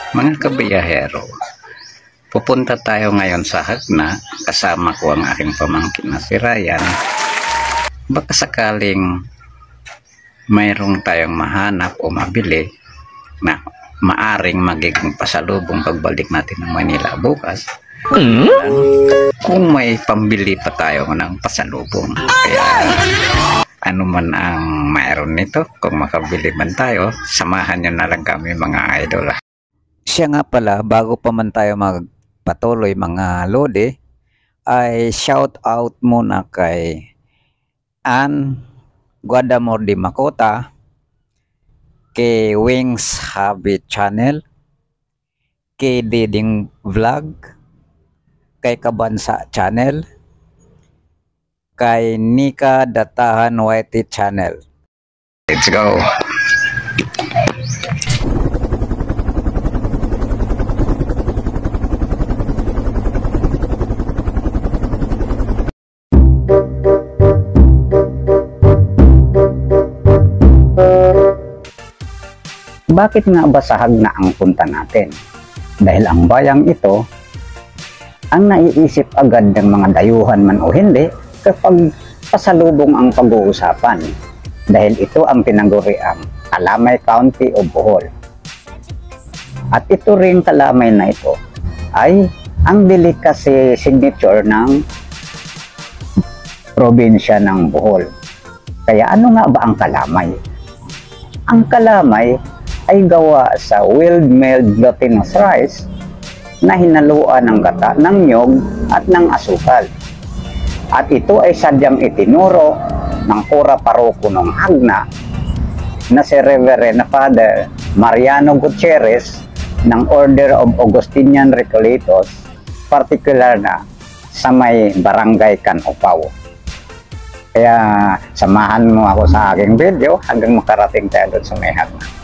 Mga kabiyahero, pupunta tayo ngayon sa Hagna, kasama ko ang aking pamangkin na si Ryan. Baka sakaling mayroong tayong mahanap o mabili na maaring magiging pasalubong pagbalik natin ng Manila bukas. Kung may pambili pa tayo ng pasalubong. Kaya ano man ang mayroon nito, kung makabili man tayo, samahan nyo na lang kami mga idol. Siya nga pala, bago pa man tayo magpatuloy mga lodi, ay shout out muna kay Ann Guadamor de Macota, kay Wings Habit Channel, kay Diding Vlog, kay Kabansa Channel, kay Nika Datahan YT Channel. Let's go! Bakit nga ba sa Hagna ang punta natin? Dahil ang bayang ito, ang naiisip agad ng mga dayuhan man o hindi kapag pasalubong ang pag-uusapan. Dahil ito ang tinaguriang Kalamay County o Bohol. At ito ring Kalamay na ito ay ang delicacy signature ng probinsya ng Bohol. Kaya ano nga ba ang Kalamay? Ang Kalamay ay gawa sa well-milled glutinous rice na hinaluan ng gata, ng niyog at ng asukal. At ito ay sadyang itinuro ng kura paroko ng Hagna na si Reverend Father Mariano Gutierrez ng Order of Augustinian Recoletos, particular na sa may Barangay Canopao. Kaya samahan mo ako sa aking video hanggang makarating tayo doon sa may Hagna.